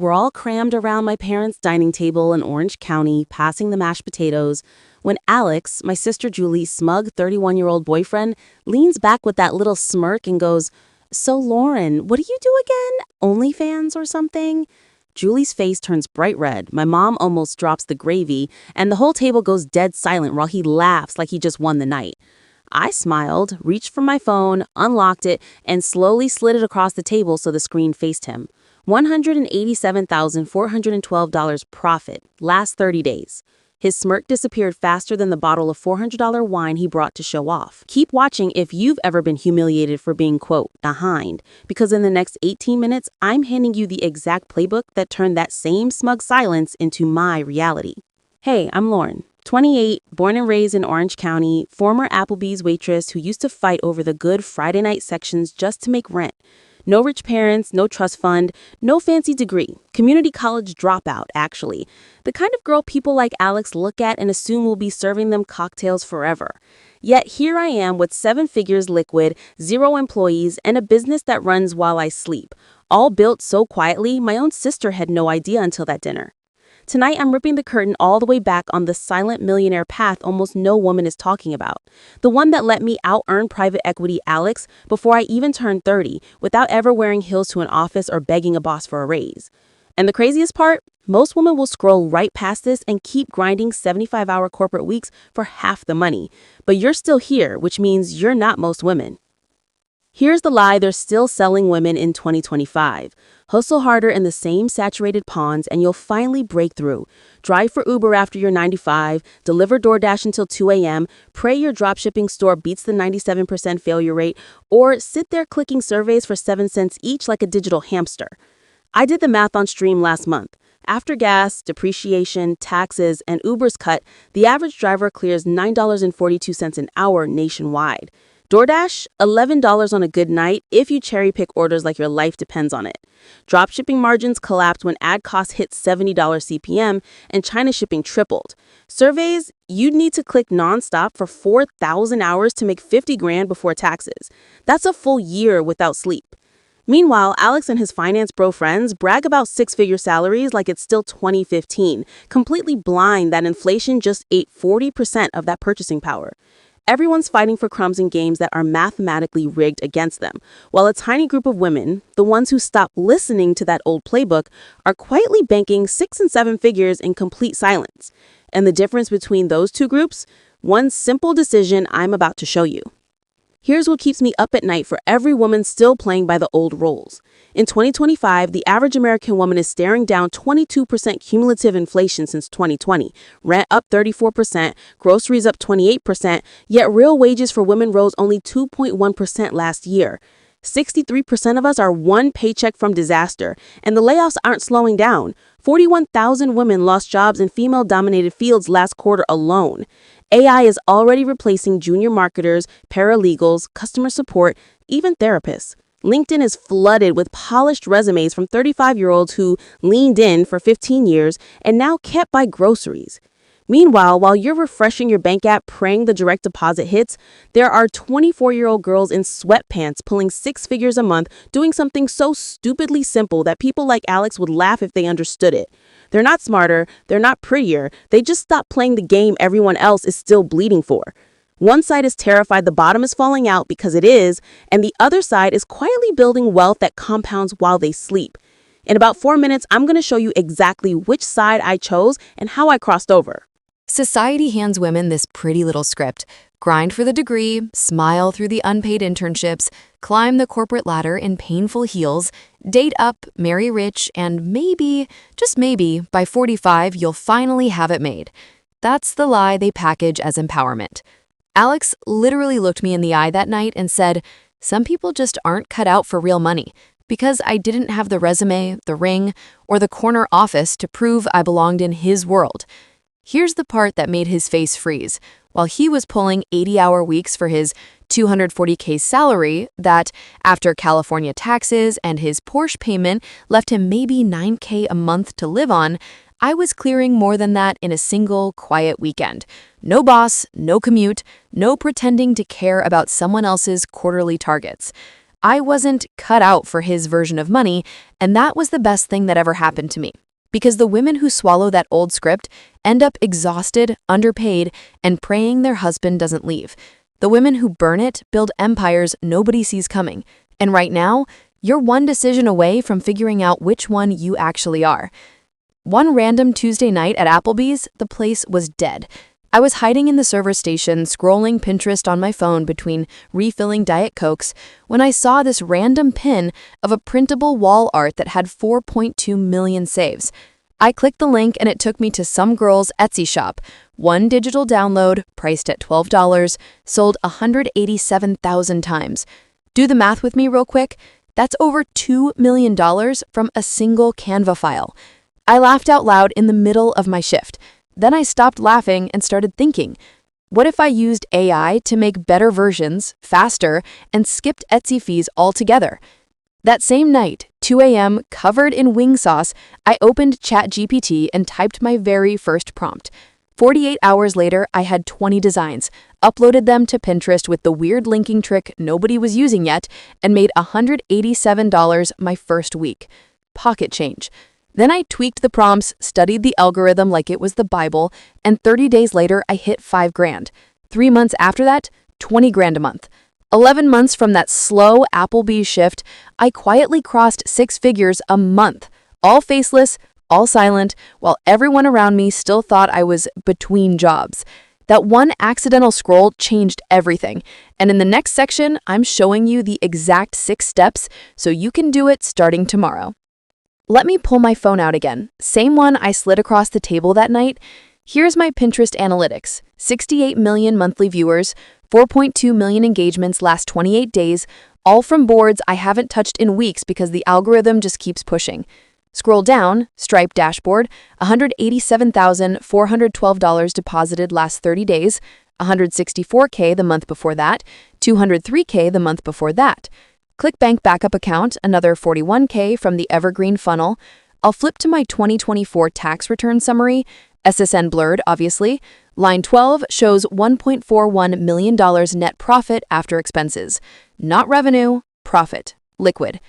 we're all crammed around my parents' dining table in Orange County, passing the mashed potatoes, when Alex, my sister Julie's smug 31-year-old boyfriend, leans back with that little smirk and goes, "So Lauren, what do you do again? OnlyFans or something?" Julie's face turns bright red, my mom almost drops the gravy, and the whole table goes dead silent while he laughs like he just won the night. I smiled, reached for my phone, unlocked it, and slowly slid it across the table so the screen faced him. $187,412 profit, last 30 days. His smirk disappeared faster than the bottle of $400 wine he brought to show off. Keep watching if you've ever been humiliated for being, quote, behind, because in the next 18 minutes, I'm handing you the exact playbook that turned that same smug silence into my reality. Hey, I'm Lauren, 28, born and raised in Orange County, former Applebee's waitress who used to fight over the good Friday night sections just to make rent. No rich parents, no trust fund, no fancy degree. Community college dropout, actually. The kind of girl people like Alex look at and assume will be serving them cocktails forever. Yet here I am with 7 figures liquid, 0 employees, and a business that runs while I sleep. All built so quietly, my own sister had no idea until that dinner. Tonight, I'm ripping the curtain all the way back on the silent millionaire path almost no woman is talking about. The one that let me out-earn private equity Alex before I even turned 30 without ever wearing heels to an office or begging a boss for a raise. And the craziest part? Most women will scroll right past this and keep grinding 75-hour corporate weeks for half the money. But you're still here, which means you're not most women. Here's the lie they're still selling women in 2025. Hustle harder in the same saturated ponds and you'll finally break through. Drive for Uber after you're 95, deliver DoorDash until 2 a.m., pray your dropshipping store beats the 97% failure rate, or sit there clicking surveys for 7 cents each like a digital hamster. I did the math on stream last month. After gas, depreciation, taxes, and Uber's cut, the average driver clears $9.42 an hour nationwide. DoorDash, $11 on a good night if you cherry pick orders like your life depends on it. Dropshipping margins collapsed when ad costs hit $70 CPM and China shipping tripled. Surveys, you'd need to click nonstop for 4,000 hours to make 50 grand before taxes. That's a full year without sleep. Meanwhile, Alex and his finance bro friends brag about 6-figure salaries like it's still 2015, completely blind that inflation just ate 40% of that purchasing power. Everyone's fighting for crumbs in games that are mathematically rigged against them, while a tiny group of women, the ones who stopped listening to that old playbook, are quietly banking 6 and 7 figures in complete silence. And the difference between those two groups? One simple decision I'm about to show you. Here's what keeps me up at night for every woman still playing by the old roles. In 2025, the average American woman is staring down 22% cumulative inflation since 2020, rent up 34%, groceries up 28%, yet real wages for women rose only 2.1% last year. 63% of us are one paycheck from disaster, and the layoffs aren't slowing down. 41,000 women lost jobs in female-dominated fields last quarter alone. AI is already replacing junior marketers, paralegals, customer support, even therapists. LinkedIn is flooded with polished resumes from 35-year-olds who leaned in for 15 years and now can't buy groceries. Meanwhile, while you're refreshing your bank app praying the direct deposit hits, there are 24-year-old girls in sweatpants pulling 6 figures a month doing something so stupidly simple that people like Alex would laugh if they understood it. They're not smarter, they're not prettier, they just stopped playing the game everyone else is still bleeding for. One side is terrified the bottom is falling out because it is, and the other side is quietly building wealth that compounds while they sleep. In about 4 minutes, I'm going to show you exactly which side I chose and how I crossed over. Society hands women this pretty little script. Grind for the degree, smile through the unpaid internships, climb the corporate ladder in painful heels, date up, marry rich, and maybe, just maybe, by 45, you'll finally have it made. That's the lie they package as empowerment. Alex literally looked me in the eye that night and said, "Some people just aren't cut out for real money," because I didn't have the resume, the ring, or the corner office to prove I belonged in his world. Here's the part that made his face freeze. While he was pulling 80-hour weeks for his $240K salary that, after California taxes and his Porsche payment, left him maybe $9K a month to live on, I was clearing more than that in a single, quiet weekend. No boss, no commute, no pretending to care about someone else's quarterly targets. I wasn't cut out for his version of money, and that was the best thing that ever happened to me. Because the women who swallow that old script end up exhausted, underpaid, and praying their husband doesn't leave. The women who burn it build empires nobody sees coming. And right now, you're one decision away from figuring out which one you actually are. One random Tuesday night at Applebee's, the place was dead. I was hiding in the server station, scrolling Pinterest on my phone between refilling Diet Cokes, when I saw this random pin of a printable wall art that had 4.2 million saves. I clicked the link and it took me to some girl's Etsy shop. One digital download, priced at $12, sold 187,000 times. Do the math with me real quick. That's over $2 million from a single Canva file. I laughed out loud in the middle of my shift. Then I stopped laughing and started thinking, what if I used AI to make better versions, faster, and skipped Etsy fees altogether? That same night, 2 a.m., covered in wing sauce, I opened ChatGPT and typed my very first prompt. 48 hours later, I had 20 designs, uploaded them to Pinterest with the weird linking trick nobody was using yet, and made $187 my first week. Pocket change. Then I tweaked the prompts, studied the algorithm like it was the Bible, and 30 days later, I hit $5,000. 3 months after that, $20,000 a month. 11 months from that slow Applebee's shift, I quietly crossed 6 figures a month, all faceless, all silent, while everyone around me still thought I was between jobs. That one accidental scroll changed everything. And in the next section, I'm showing you the exact 6 steps so you can do it starting tomorrow. Let me pull my phone out again. Same one I slid across the table that night. Here's my Pinterest analytics. 68 million monthly viewers, 4.2 million engagements last 28 days, all from boards I haven't touched in weeks because the algorithm just keeps pushing. Scroll down, Stripe dashboard, $187,412 deposited last 30 days, $164K the month before that, $203K the month before that. ClickBank backup account, another $41K from the Evergreen funnel. I'll flip to my 2024 tax return summary, SSN blurred, obviously. Line 12 shows $1.41 million net profit after expenses. Not revenue, profit, liquid.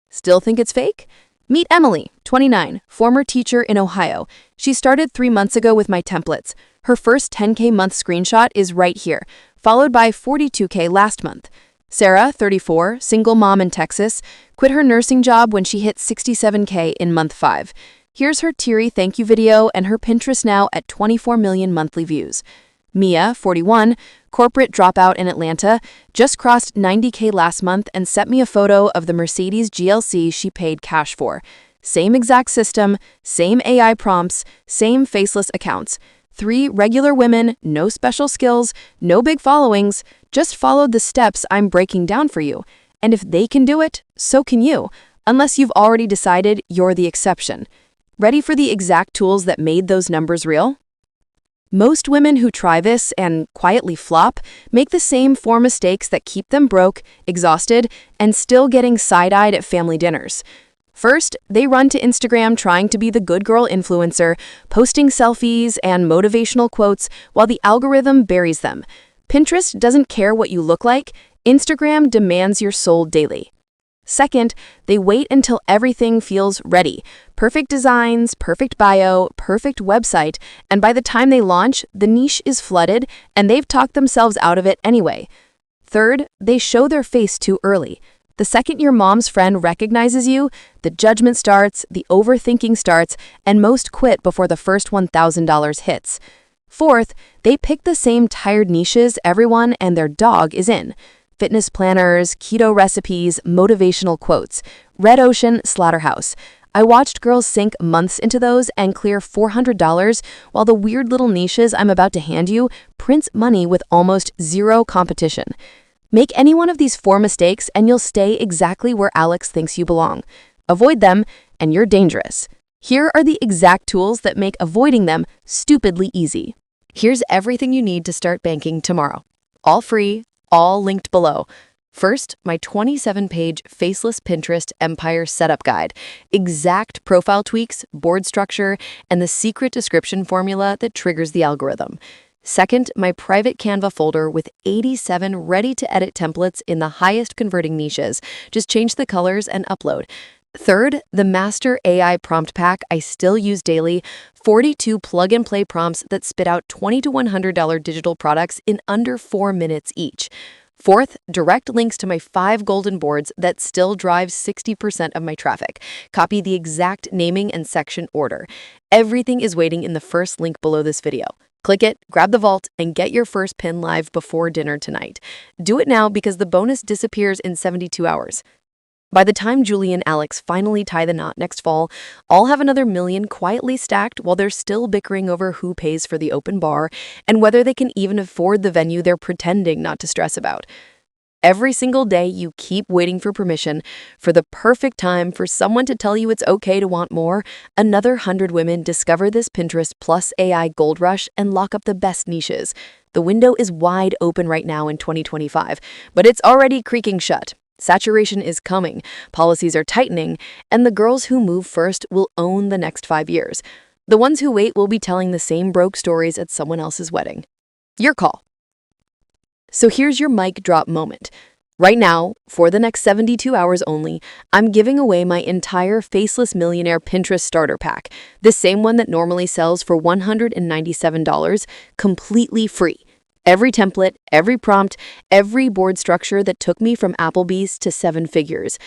Still think it's fake? Meet Emily, 29, former teacher in Ohio. She started 3 months ago with my templates. Her first 10K month screenshot is right here, followed by 42K last month. Sarah, 34, single mom in Texas, quit her nursing job when she hit 67K in month 5. Here's her teary thank you video and her Pinterest now at 24 million monthly views. Mia, 41, corporate dropout in Atlanta, just crossed 90K last month and sent me a photo of the Mercedes GLC she paid cash for. Same exact system, same AI prompts, same faceless accounts. 3 regular women, no special skills, no big followings, just followed the steps I'm breaking down for you. And if they can do it, so can you, unless you've already decided you're the exception. Ready for the exact tools that made those numbers real? Most women who try this and quietly flop make the same 4 mistakes that keep them broke, exhausted, and still getting side-eyed at family dinners. First, they run to Instagram trying to be the good girl influencer, posting selfies and motivational quotes while the algorithm buries them. Pinterest doesn't care what you look like. Instagram demands your soul daily. Second, they wait until everything feels ready. Perfect designs, perfect bio, perfect website, and by the time they launch, the niche is flooded and they've talked themselves out of it anyway. Third, they show their face too early. The second your mom's friend recognizes you, the judgment starts, the overthinking starts, and most quit before the first $1,000 hits. Fourth, they pick the same tired niches everyone and their dog is in. Fitness planners, keto recipes, motivational quotes. Red Ocean, Slaughterhouse. I watched girls sink months into those and clear $400, while the weird little niches I'm about to hand you prints money with almost zero competition. Make any one of these 4 mistakes and you'll stay exactly where Alex thinks you belong. Avoid them and you're dangerous. Here are the exact tools that make avoiding them stupidly easy. Here's everything you need to start banking tomorrow. All free, all linked below. First, my 27-page faceless Pinterest empire setup guide. Exact profile tweaks, board structure, and the secret description formula that triggers the algorithm. Second, my private Canva folder with 87 ready-to-edit templates in the highest converting niches. Just change the colors and upload. Third, the Master AI Prompt Pack I still use daily, 42 plug-and-play prompts that spit out $20 to $100 digital products in under 4 minutes each. Fourth, direct links to my 5 golden boards that still drive 60% of my traffic. Copy the exact naming and section order. Everything is waiting in the first link below this video. Click it, grab the vault, and get your first pin live before dinner tonight. Do it now because the bonus disappears in 72 hours. By the time Julie and Alex finally tie the knot next fall, I'll have another million quietly stacked while they're still bickering over who pays for the open bar and whether they can even afford the venue they're pretending not to stress about. Every single day, you keep waiting for permission, for the perfect time for someone to tell you it's okay to want more. Another 100 women discover this Pinterest plus AI gold rush and lock up the best niches. The window is wide open right now in 2025, but it's already creaking shut. Saturation is coming, policies are tightening, and the girls who move first will own the next 5 years. The ones who wait will be telling the same broke stories at someone else's wedding. Your call. So here's your mic drop moment. Right now, for the next 72 hours only, I'm giving away my entire Faceless Millionaire Pinterest Starter Pack, the same one that normally sells for $197, completely free. Every template, every prompt, every board structure that took me from Applebee's to 7 figures.